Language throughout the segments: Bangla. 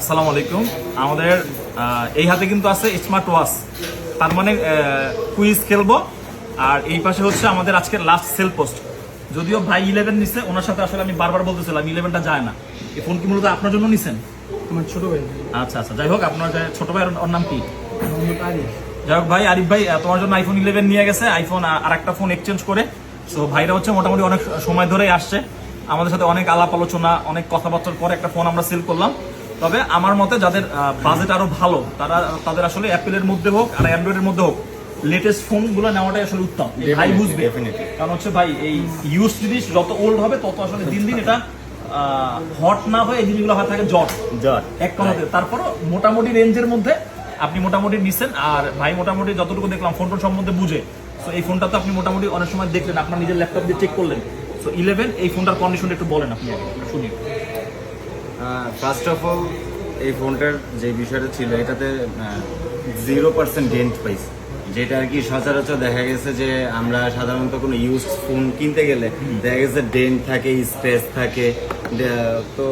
আসসালামু আলাইকুম। আমাদের এই হাতে কিন্তু আছে স্মার্ট ওয়াচ, তার মানে কুইজ খেলবো। আর এই পাশে হচ্ছে আমাদের আজকের লাস্ট সেল পোস্ট। যদিও ভাই 11 নিছে, ওনার সাথে আসলে আমি বারবার বলতেছিলাম 11টা যায় না। এই ফোন কি মূলত আপনার জন্য নিছেন? আমার ছোট ভাই। আচ্ছা আচ্ছা, যাই হোক, আপনার ছোট ভাই ওর নাম কি? আরিফ। যাই হোক ভাই, আরিফ ভাই তোমার জন্য আইফোন 11 নিয়ে গেছে, আইফোন আর একটা ফোন এক্সচেঞ্জ করে। সো ভাইরা হচ্ছে মোটামুটি অনেক সময় ধরেই আসছে আমাদের সাথে, অনেক আলাপ আলোচনা, অনেক কথাবার্তার পরে একটা ফোন আমরা সেল করলাম। তবে আমার মতে যাদের বাজেট আরো ভালো, তাদের আসলে অ্যাপেলের মধ্যে হোক আর অ্যান্ড্রয়েডের মধ্যে হোক, লেটেস্ট ফোন গুলো নেওয়াটাই আসলে উত্তম। ভাই বুঝবে, কারণ হচ্ছে ভাই এই ইউজ জিনিস যত ওল্ড হবে তত আসলে দিন দিন এটা হট না হয়ে এই জিনিসগুলো হয়ে থাকে জট এক কথাতে। তারপরও মোটামুটি রেঞ্জের মধ্যে আপনি মোটামুটি নিছেন। আর ভাই মোটামুটি যতটুকু দেখলাম ফোন সম্বন্ধে বুঝে, তো এই ফোনটা তো আপনি মোটামুটি অনেক সময় দেখলেন, আপনার নিজের ল্যাপটপ দিয়ে চেক করলেন। তো 11 এই ফোনটার কন্ডিশন একটু বলেন আপনি আগে শুনি। ফার্স্ট অফ অল এই ফোনটার যে বিষয়টা ছিল, এটাতে 0% ডেন্ট পাইছে, যেটা আর কি সচরাচর দেখা গেছে যে আমরা সাধারণত কোনো ইউজ ফোন কিনতে গেলে দেখা গেছে ডেন্ট থাকে, স্পেস থাকে। তো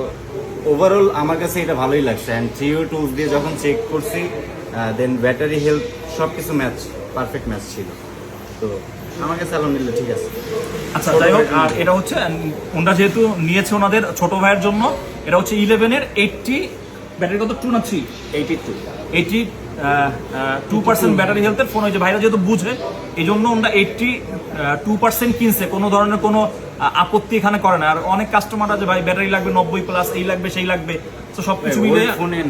ওভারঅল আমার কাছে এটা ভালোই লাগছে। অ্যান্ড থ্রিও টুলস দিয়ে যখন চেক করছি, দেন ব্যাটারি হেলথ সব কিছু পারফেক্ট ম্যাচ ছিল। তো আমার কাছে আলহামদুলিল্লাহ ঠিক আছে। আচ্ছা যাই হোক, আর এটা হচ্ছে ওনারা যেহেতু নিয়েছে ওনাদের ছোট ভাইয়ের জন্য, এটা হচ্ছে 11-এর 80 ব্যাটারি, কত 2 না 3? 82% ব্যাটারি হেলথের ফোন হয়েছে। ভাইরা যেহেতু বুঝে, এই জন্য ওনারা 82% কিনছে, কোনো ধরনের কোনো আপত্তি এখানে করে না। আর অনেক কাস্টমার আছে ভাই ব্যাটারি লাগবে 90+, এই লাগবে সেই লাগবে, তো সবকিছু মিলে ফোনে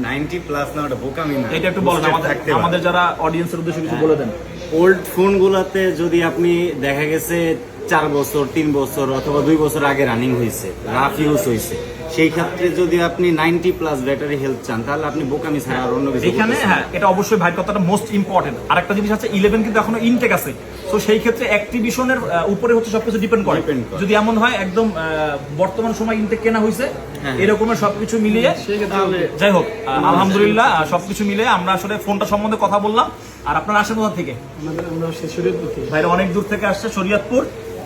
90+ না, ওটা বোকামি না। এটা একটু বলেন আমাদের যারা অডিয়েন্সের উদ্দেশ্যে কিছু বলে দেন। ওল্ড ফোনগুলোতে যদি আপনি দেখা গেছে 4 বছর 3 বছর অথবা 2 বছর আগে রানিং হয়েছে, রাফ ইউজ হয়েছে, সেই ক্ষেত্রে যদি আপনি 90+ ব্যাটারি হেলথ চান, তাহলে আপনি বোকামি ছাড়া আর অন্য কিছু এখানে হ্যাঁ, এটা অবশ্যই ভাই কথাটা মোস্ট ইম্পর্টেন্ট। আরেকটা জিনিস আছে, 11 কিন্তু এখনো ইনটেক আছে, তো সেই ক্ষেত্রে অ্যাক্টিভিশনের উপরে হচ্ছে সবকিছু ডিপেন্ড করে। যদি এমন হয় একদম বর্তমান সময় ইনটেক কেনা হয়েছে, এরকমের সবকিছু মিলিয়ে, যাই হোক আলহামদুলিল্লাহ সবকিছু মিলিয়ে আমরা আসলে ফোনটা সম্বন্ধে কথা বললাম। আর আপনারা আসেন কোথা থেকে? ভাইরা অনেক দূর থেকে আসছে, শরীয়তপুর।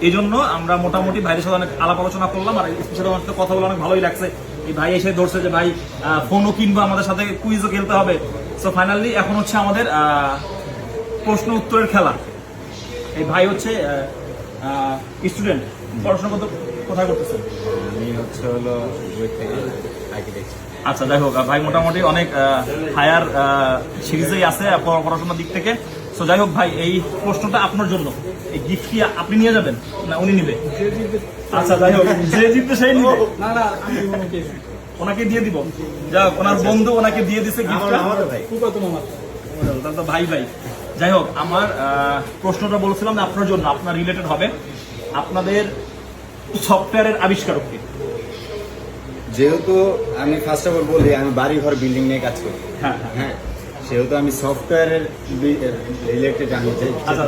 এই জন্য আমরা মোটামুটি ভাইয়ের সাথে অনেক আলাপ আলোচনা করলাম, আর স্পেশালি আমার সাথে কথা বলে অনেক ভালোই লাগছে। এই ভাই এসে ধরছে যে ভাই ফোনও কিনবো, আমাদের সাথে কুইজও খেলতে হবে। সো ফাইনালি এখন হচ্ছে আমাদের প্রশ্ন উত্তরের খেলা। এই ভাই হচ্ছে স্টুডেন্ট, পড়াশোনা কোথায় করতেছেন? আমি হচ্ছে হলো আর্কিটেকচার। আচ্ছা যাই হোক, ভাই মোটামুটি অনেক হায়ার সিরিজেই আছে পড়াশোনার দিক থেকে। তো যাই হোক ভাই, এই প্রশ্নটা আপনার জন্য। এই গিফট কি আপনি নিয়ে যাবেন না উনি নিবে? আচ্ছা যাই হোক, যে জিতবে সেই নিবে। না না, আমি ওনাকে দিয়ে দিব। যাই হোক, ওনার বন্ধু ওনাকে দিয়ে দিছে গিফটটা। ভাই তো ভাই ভাই যাই হোক, আমার প্রশ্নটা বলছিলাম যে আপনার জন্য, আপনার রিলেটেড হবে। আপনাদের সফটওয়্যারের আবিষ্কারক কে? যেহেতু আমি ফার্স্ট অফ অল বলি, আমি বাড়ি ঘর বিল্ডিং নিয়ে কাজ করি। হ্যাঁ হ্যাঁ, সেহেতু আমি সফটওয়্যারের রিলেটেড আমি আচ্ছা,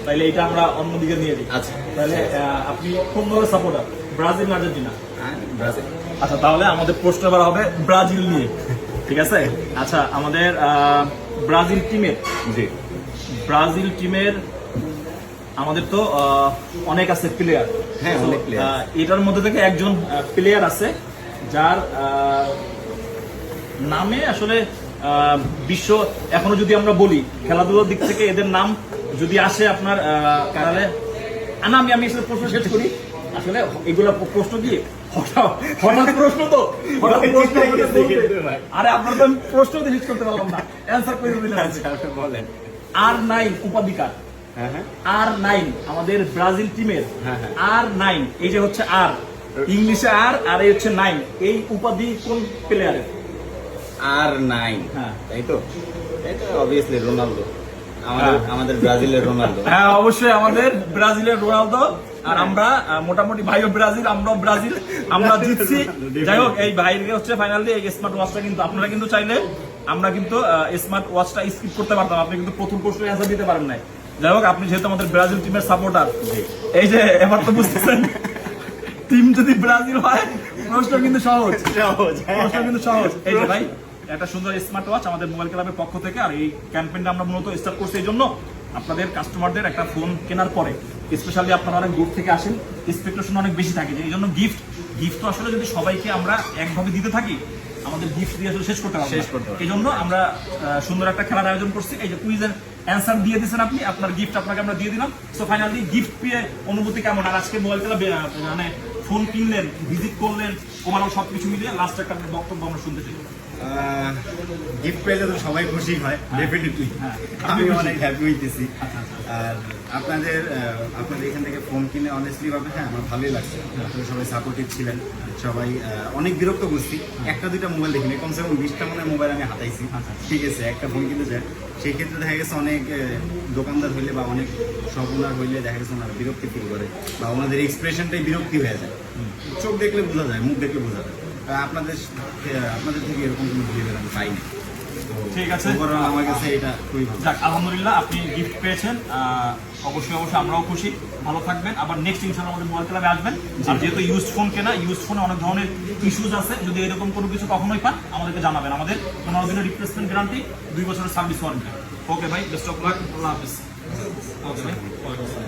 তাইলে এটা আমরা অন্যদিকে নিয়ে দিই। আচ্ছা তাহলে আপনি কোন দলের সাপোর্টার, ব্রাজিল না আর্জেন্টিনা? ব্রাজিল। আচ্ছা, তাহলে আমাদের প্রশ্ন এবার হবে ব্রাজিল নিয়ে, ঠিক আছে? আচ্ছা, আমাদের ব্রাজিল টিমের আমাদের তো অনেক আছে প্লেয়ার। হ্যাঁ, অনেক প্লেয়ার। এটার মধ্যে থেকে একজন প্লেয়ার আছে যার নামে আসলে বিশ্ব, এখনো যদি আমরা বলি খেলাধুলার দিক থেকে এদের নাম যদি আসে আপনার, তাহলে আমি আসলে প্রশ্ন শেষ করি। আসলে এগুলো প্রশ্ন কি হঠাৎ প্রশ্ন তো আরে আপনার তো আমি প্রশ্ন শেষ করতে পারলাম না, অ্যান্সার করে দিলেন। বলেন। R9 উপাধিকার, R9 আমাদের ব্রাজিল টিমের R9, এই যে হচ্ছে আর ইংলিশে আর এই হচ্ছে 9, এই উপাধি কোন প্লেয়ারের? R9, হ্যাঁ তাই তো, এটা অবভিয়াসলি রোনালদো, আমাদের ব্রাজিলের রোনালদো। হ্যাঁ অবশ্যই আমাদের ব্রাজিলের রোনালদো। আর আমরা মোটামুটি ভাইও ব্রাজিল, আমরাও ব্রাজিল, আমরা জিতছি। যাই হোক, এই ভাইকে হচ্ছে ফাইনালি এই স্মার্ট ওয়াচটা কিন্তু আপনারা কিন্তু চাইলে আমরা কিন্তু স্মার্ট ওয়াচটা স্কিপ করতে পারতাম, আপনি কিন্তু প্রথম প্রশ্নের অ্যান্সার দিতে পারেন নাই। যাই হোক, আপনি যেহেতু আমাদের ব্রাজিল টিমের সাপোর্টার, এই যে এবার তো বুঝতেছেন টিম যদি ব্রাজিল হয় প্রশ্ন কিন্তু সহজ। এই যে ভাই, একটা সুন্দর স্মার্ট ওয়াচ আমাদের মোবাইল ক্লাবের পক্ষ থেকে। আর এই ক্যাম্পেইনটা আমরা মূলত স্টার্ট করছি এই জন্য, আপনাদের কাস্টমারদের একটা ফোন কেনার পরে, স্পেশালি আপনারা অনেক দূর থেকে আসেন, এক্সপেকটেশন অনেক বেশি থাকে, এই জন্য গিফট তো আসলে যদি সবাইকে আমরা একভাবে দিতে থাকি আমাদের গিফট দিয়ে আসলে শেষ করতে পারবো শেষ করতে পারবো। এই জন্য আমরা সুন্দর একটা খেলার আয়োজন করছি। এই যে কুইজের অ্যান্সার দিয়ে দিয়েছেন আপনি, আপনার গিফট আপনাকে আমরা দিয়ে দিলাম। সো ফাইনালি গিফট পেয়ে অনুভূতি কেমন? আর আজকে মোবাইল খেলা মানে ফোন কিনলেন, ভিজিট করলেন, ওভারঅল সবকিছু মিলিয়ে লাস্ট একটা বক্তব্য আমরা শুনতে চাই। গিফট পেলে তো সবাই খুশি হয় ডেফিনেটলি। হ্যাঁ। আমি অনেক হ্যাপি হইতেছি। আর আপনাদের এখান থেকে ফোন কিনে অনেস্টলি ভাবে হ্যাঁ আমার ভালোই লাগছে। আপনারা সবাই সাপোর্টিভ ছিলেন, সবাই অনেক বিরক্ত করছি। একটা দুইটা মোবাইল দেখিনি, কমসে কম 20টা মনে মোবাইল আমি হাতাইছি। ঠিক আছে, একটা ফোন কিনতে যায়, সেই ক্ষেত্রে দেখা গেছে অনেক দোকানদার হইলে বা অনেক শপ ওনার হইলে দেখা গেছে ওনারা বিরক্তি ফিল করে বা ওনাদের এক্সপ্রেশনটাই বিরক্তি হয়ে যায়। চোখ দেখলে বোঝা যায়, মুখ দেখলে বোঝা যায়। আপনাদের থেকে এরকম কোনো বিহেভিয়ার আমি পাইনি। ঠিক আছে, ওভারঅল আমার কাছে এটা খুবই ভালো। যাক আলহামদুলিল্লাহ, আপনি গিফট পেয়েছেন, অবশ্যই আমরাও খুশি। ভালো থাকবেন, আবার নেক্সট ইনশাআল্লাহ আমাদের মোবাইল ক্লাবে আসবেন। আর যেহেতু ইউজ ফোন কেনা, ইউজ ফোনে অনেক ধরনের ইস্যুজ আছে, যদি এরকম কোনো কিছু কখনোই পান আমাদেরকে জানাবেন। আমাদের 15 দিনের রিপ্লেসমেন্ট গ্যারান্টি, 2 বছরের সার্ভিস ওয়ারেন্টি। ওকে ভাই, বেস্ট অফ লাক, আল্লাহ হাফেজ। ওকে ভাই।